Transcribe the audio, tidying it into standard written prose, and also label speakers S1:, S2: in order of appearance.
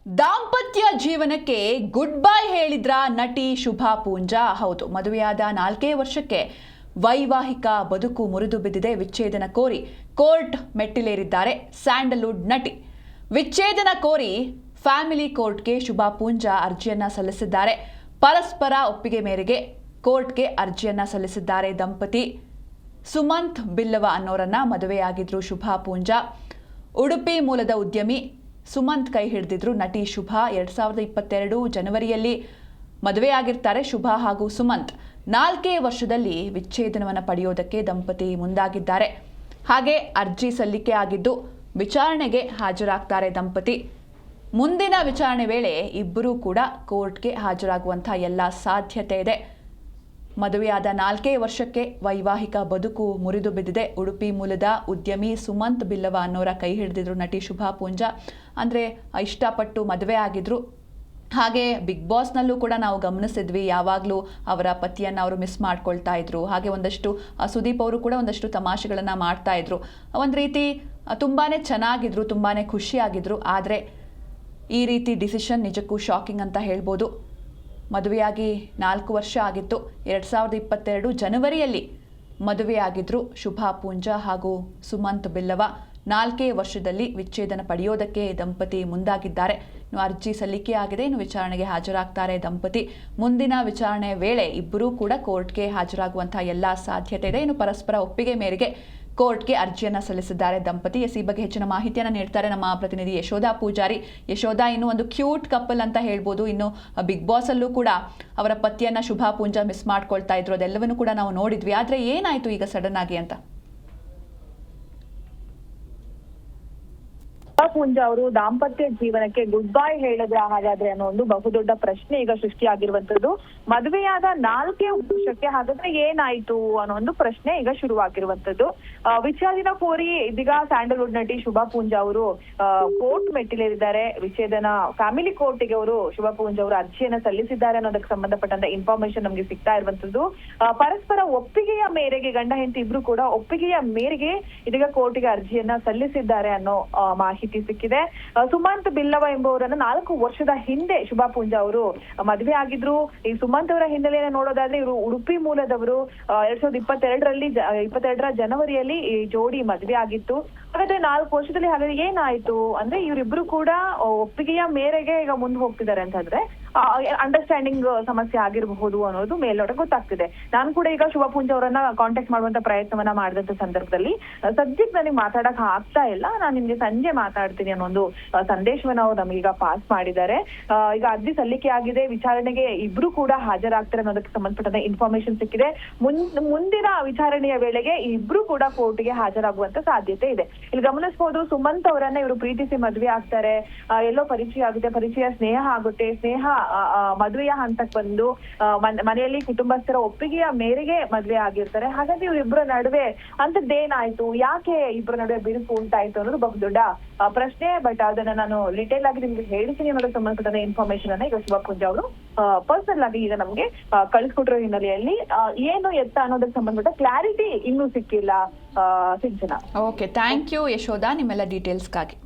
S1: ದಾಂಪತ್ಯ ಜೀವನಕ್ಕೆ good bye ಹೇಳಿದ್ರ ನಟಿ ಶುಭಾ ಪೂಂಜಾ. ಹೌದು, ಮದುವೆಯಾದ 4 ವರ್ಷಕ್ಕೆ ವೈವಾಹಿಕ ಬದುಕು ಮುರಿದು ಬಿದ್ದಿದೆ. ವಿಚ್ಛೇದನ ಕೋರಿ ಕೋರ್ಟ್ ಮೆಟ್ಟಿಲೇರಿದ್ದಾರೆ ಸ್ಯಾಂಡಲ್ವುಡ್ ನಟಿ. ವಿಚ್ಛೇದನ ಕೋರಿ ಫ್ಯಾಮಿಲಿ ಕೋರ್ಟ್ಗೆ ಶುಭಾ ಪೂಂಜಾ ಅರ್ಜಿಯನ್ನ ಸಲ್ಲಿಸಿದ್ದಾರೆ. ಪರಸ್ಪರ ಒಪ್ಪಿಗೆ ಮೇರೆಗೆ ಕೋರ್ಟ್ಗೆ ಅರ್ಜಿಯನ್ನ ಸಲ್ಲಿಸಿದ್ದಾರೆ ದಂಪತಿ. ಸುಮಂತ್ ಬಿಲ್ಲವ ಅನ್ನೋರನ್ನ ಮದುವೆಯಾಗಿದ್ರು ಶುಭಾ ಪೂಂಜಾ. ಉಡುಪಿ ಮೂಲದ ಉದ್ಯಮಿ ಸುಮಂತ್ ಕೈ ಹಿಡಿದಿದ್ರು ನಟಿ ಶುಭಾ. 2022 ಜನವರಿಯಲ್ಲಿ ಮದುವೆಯಾಗಿರ್ತಾರೆ ಶುಭಾ ಹಾಗೂ ಸುಮಂತ್. 4 ವರ್ಷದಲ್ಲಿ ವಿಚ್ಛೇದನವನ್ನು ಪಡೆಯೋದಕ್ಕೆ ದಂಪತಿ ಮುಂದಾಗಿದ್ದಾರೆ. ಹಾಗೆ ಅರ್ಜಿ ಸಲ್ಲಿಕೆ ಆಗಿದ್ದು ವಿಚಾರಣೆಗೆ ಹಾಜರಾಗ್ತಾರೆ ದಂಪತಿ. ಮುಂದಿನ ವಿಚಾರಣೆ ವೇಳೆ ಇಬ್ಬರೂ ಕೂಡ ಕೋರ್ಟ್ಗೆ ಹಾಜರಾಗುವಂತಹ ಎಲ್ಲ ಸಾಧ್ಯತೆ ಇದೆ. ಮದುವೆಯಾದ 4 ವರ್ಷಕ್ಕೆ ವೈವಾಹಿಕ ಬದುಕು ಮುರಿದು ಬಿದ್ದಿದೆ. ಉಡುಪಿ ಮೂಲದ ಉದ್ಯಮಿ ಸುಮಂತ್ ಬಿಲ್ಲವ ಅನ್ನೋರ ಕೈ ಹಿಡಿದಿದ್ರು ನಟಿ ಶುಭಾ ಪೂಂಜಾ. ಅಂದರೆ ಇಷ್ಟಪಟ್ಟು ಮದುವೆ ಆಗಿದ್ರು. ಹಾಗೆ ಬಿಗ್ ಬಾಸ್ನಲ್ಲೂ ಕೂಡ ನಾವು ಗಮನಿಸಿದ್ವಿ, ಯಾವಾಗಲೂ ಅವರ ಪತಿಯನ್ನು ಅವರು ಮಿಸ್ ಮಾಡ್ಕೊಳ್ತಾ ಇದ್ರು. ಹಾಗೆ ಒಂದಷ್ಟು ಸುದೀಪ್ ಅವರು ಕೂಡ ಒಂದಷ್ಟು ತಮಾಷೆಗಳನ್ನು ಮಾಡ್ತಾ ಇದ್ರು. ಒಂದು ರೀತಿ ತುಂಬಾ ಚೆನ್ನಾಗಿದ್ರು, ತುಂಬಾ ಖುಷಿಯಾಗಿದ್ರು. ಆದರೆ ಈ ರೀತಿ ಡಿಸಿಷನ್ ನಿಜಕ್ಕೂ ಶಾಕಿಂಗ್ ಅಂತ ಹೇಳ್ಬೋದು. ಮದುವೆಯಾಗಿ 4 ವರ್ಷ ಆಗಿತ್ತು. 2022 ಜನವರಿಯಲ್ಲಿ ಮದುವೆಯಾಗಿದ್ರು ಶುಭಾ ಪೂಂಜಾ ಹಾಗೂ ಸುಮಂತ್ ಬಿಲ್ಲವ. 4 ವರ್ಷದಲ್ಲಿ ವಿಚ್ಛೇದನ ಪಡೆಯೋದಕ್ಕೆ ದಂಪತಿ ಮುಂದಾಗಿದ್ದಾರೆ. ಇನ್ನು ಅರ್ಜಿ ಸಲ್ಲಿಕೆ ಆಗಿದೆ, ಇನ್ನು ವಿಚಾರಣೆಗೆ ಹಾಜರಾಗ್ತಾರೆ ದಂಪತಿ. ಮುಂದಿನ ವಿಚಾರಣೆ ವೇಳೆ ಇಬ್ಬರೂ ಕೂಡ ಕೋರ್ಟ್ಗೆ ಹಾಜರಾಗುವಂತಹ ಎಲ್ಲ ಸಾಧ್ಯತೆ ಇದೆ. ಇನ್ನು ಪರಸ್ಪರ ಒಪ್ಪಿಗೆ ಮೇರೆಗೆ ಕೋರ್ಟ್ಗೆ ಅರ್ಜಿಯನ್ನು ಸಲ್ಲಿಸಿದ್ದಾರೆ ದಂಪತಿ. ಈ ಬಗ್ಗೆ ಹೆಚ್ಚಿನ ಮಾಹಿತಿಯನ್ನು ನೀಡ್ತಾರೆ ನಮ್ಮ ಪ್ರತಿನಿಧಿ ಯಶೋಧ ಪೂಜಾರಿ. ಯಶೋಧ, ಇನ್ನು ಒಂದು ಕ್ಯೂಟ್ ಕಪಲ್ ಅಂತ ಹೇಳ್ಬೋದು. ಇನ್ನು ಬಿಗ್ ಬಾಸ್ ಅಲ್ಲೂ ಕೂಡ ಅವರ ಪತಿಯನ್ನ ಶುಭಾ ಪೂಂಜಾ ಮಿಸ್ ಮಾಡ್ಕೊಳ್ತಾ ಇದ್ರು, ಅದೆಲ್ಲವನ್ನೂ ಕೂಡ ನಾವು ನೋಡಿದ್ವಿ. ಆದ್ರೆ ಏನಾಯ್ತು ಈಗ ಸಡನ್ ಆಗಿ ಅಂತ?
S2: ಪೂಂಜಾ ಅವರು ದಾಂಪತ್ಯ ಜೀವನಕ್ಕೆ ಗುಡ್ ಬೈ ಹೇಳಿದ್ರ ಹಾಗಾದ್ರೆ ಅನ್ನೋ ಒಂದು ಬಹುದೊಡ್ಡ ಪ್ರಶ್ನೆ ಈಗ ಸೃಷ್ಟಿಯಾಗಿರುವಂತದ್ದು. ಮದುವೆಯಾದ 4 ವರ್ಷಕ್ಕೆ ಹಾಗಾದ್ರೆ ಏನಾಯ್ತು ಅನ್ನೋ ಒಂದು ಪ್ರಶ್ನೆ ಈಗ ಶುರುವಾಗಿರುವಂತದ್ದು. ವಿಚ್ಛೇದನ ಕೋರಿ ಇದೀಗ ಸ್ಯಾಂಡಲ್ವುಡ್ ನಟಿ ಶುಭಾ ಪೂಂಜಾ ಅವರು ಕೋರ್ಟ್ ಮೆಟ್ಟಿಲೇರಿದ್ದಾರೆ. ವಿಚ್ಛೇದನ ಫ್ಯಾಮಿಲಿ ಕೋರ್ಟ್ಗೆ ಅವರು ಶುಭಾ ಪೂಂಜಾ ಅವರು ಅರ್ಜಿಯನ್ನ ಸಲ್ಲಿಸಿದ್ದಾರೆ ಅನ್ನೋದಕ್ಕೆ ಸಂಬಂಧಪಟ್ಟಂತ ಇನ್ಫಾರ್ಮೇಶನ್ ನಮ್ಗೆ ಸಿಗ್ತಾ ಇರುವಂತದ್ದು. ಪರಸ್ಪರ ಒಪ್ಪಿಗೆಯ ಮೇರೆಗೆ ಗಂಡ ಹೆಂಡತಿ ಇಬ್ರು ಕೂಡ ಒಪ್ಪಿಗೆಯ ಮೇರೆಗೆ ಇದೀಗ ಕೋರ್ಟ್ಗೆ ಅರ್ಜಿಯನ್ನ ಸಲ್ಲಿಸಿದ್ದಾರೆ ಅನ್ನೋ ಮಾಹಿತಿ ಸಿಕ್ಕಿದೆ. ಸುಮಂತ್ ಬಿಲ್ಲವ ಎಂಬುವರನ್ನ 4 ವರ್ಷದ ಹಿಂದೆ ಶುಭಾ ಪೂಂಜಾ ಅವರು ಮದುವೆ ಆಗಿದ್ರು. ಈ ಸುಮಂತ್ ಅವರ ಹಿನ್ನೆಲೆಯನ್ನು ನೋಡೋದಾದ್ರೆ ಇವರು ಉಡುಪಿ ಮೂಲದವರು. 2022 ಜನವರಿಯಲ್ಲಿ ಈ ಜೋಡಿ ಮದುವೆ ಆಗಿತ್ತು. ಹಾಗಾದ್ರೆ 4 ವರ್ಷದಲ್ಲಿ ಹಾಗಾದ್ರೆ ಏನಾಯ್ತು ಅಂದ್ರೆ ಇವರಿಬ್ರು ಕೂಡ ಒಪ್ಪಿಗೆಯ ಮೇರೆಗೆ ಈಗ ಮುಂದೆ ಹೋಗ್ತಿದ್ದಾರೆ ಅಂತಂದ್ರೆ ಅಂಡರ್ಸ್ಟ್ಯಾಂಡಿಂಗ್ ಸಮಸ್ಯೆ ಆಗಿರಬಹುದು ಅನ್ನೋದು ಮೇಲ್ನೋಟ ಗೊತ್ತಾಗ್ತಿದೆ. ನಾನು ಕೂಡ ಈಗ ಶುಭಾ ಪೂಂಜಾ ಅವರನ್ನ ಕಾಂಟ್ಯಾಕ್ಟ್ ಮಾಡುವಂತ ಪ್ರಯತ್ನವನ್ನ ಮಾಡಿದಂತ ಸಂದರ್ಭದಲ್ಲಿ ಸದ್ಯಕ್ಕೆ ನನಗೆ ಮಾತಾಡಕ್ ಆಗ್ತಾ ಇಲ್ಲ, ನಾನು ನಿಮ್ಗೆ ಸಂಜೆ ಮಾತಾಡ್ತೀನಿ ಅನ್ನೋ ಒಂದು ಸಂದೇಶವನ್ನ ಅವ್ರು ನಮಗೀಗ ಪಾಸ್ ಮಾಡಿದ್ದಾರೆ. ಈಗ ಅರ್ಜಿ ಸಲ್ಲಿಕೆ ಆಗಿದೆ, ವಿಚಾರಣೆಗೆ ಇಬ್ರು ಕೂಡ ಹಾಜರಾಗ್ತಾರೆ ಅನ್ನೋದಕ್ಕೆ ಸಂಬಂಧಪಟ್ಟಂತ ಇನ್ಫಾರ್ಮೇಶನ್ ಸಿಕ್ಕಿದೆ. ಮುಂದಿನ ವಿಚಾರಣೆಯ ವೇಳೆಗೆ ಇಬ್ರು ಕೂಡ ಕೋರ್ಟ್ಗೆ ಹಾಜರಾಗುವಂತ ಸಾಧ್ಯತೆ ಇದೆ. ಇಲ್ಲಿ ಗಮನಿಸಬಹುದು, ಸುಮಂತ್ ಅವರನ್ನ ಇವರು ಪ್ರೀತಿಸಿ ಮದುವೆ ಆಗ್ತಾರೆ. ಎಲ್ಲೋ ಪರಿಚಯ ಆಗುತ್ತೆ, ಪರಿಚಯ ಸ್ನೇಹ ಆಗುತ್ತೆ, ಸ್ನೇಹ ಮದುವೆಯ ಹಂತಕ್ಕೆ ಬಂದು ಮನೆಯಲ್ಲಿ ಕುಟುಂಬಸ್ಥರ ಒಪ್ಪಿಗೆಯ ಮೇರೆಗೆ ಮದುವೆ ಆಗಿರ್ತಾರೆ. ಹಾಗಾಗಿ ಇವರಿಬ್ಬರ ನಡುವೆ ಅಂತದ್ದೇನಾಯ್ತು, ಯಾಕೆ ಇಬ್ಬರ ನಡುವೆ ಬಿರುಕು ಉಂಟಾಯ್ತು ಅನ್ನೋದು ಬಹುದೊಡ್ಡ ಪ್ರಶ್ನೆ. ಬಟ್ ಅದನ್ನ ನಾನು ಡಿಟೇಲ್ ಆಗಿ ನಿಮ್ಗೆ ಹೇಳ್ತೀನಿ ಅನ್ನೋದಕ್ಕೆ ಸಂಬಂಧಪಟ್ಟ ಇನ್ಫಾರ್ಮೇಶನ್ ಅನ್ನ ಈಗ ಶುಭಾ ಪೂಂಜಾ ಅವರು ಪರ್ಸನಲ್ ಆಗಿ ಈಗ ನಮ್ಗೆ ಕಳಿಸ್ಕೊಟ್ಟಿರೋ ಹಿನ್ನೆಲೆಯಲ್ಲಿ ಏನು ಎತ್ತ ಅನ್ನೋದಕ್ಕೆ ಸಂಬಂಧಪಟ್ಟ ಕ್ಲಾರಿಟಿ ಇನ್ನೂ ಸಿಕ್ಕಿಲ್ಲ Sinchana.
S1: Okay, thank you Yashodha ನಿಮ್ಮೆಲ್ಲ ಡೀಟೇಲ್ಸ್ಗಾಗಿ.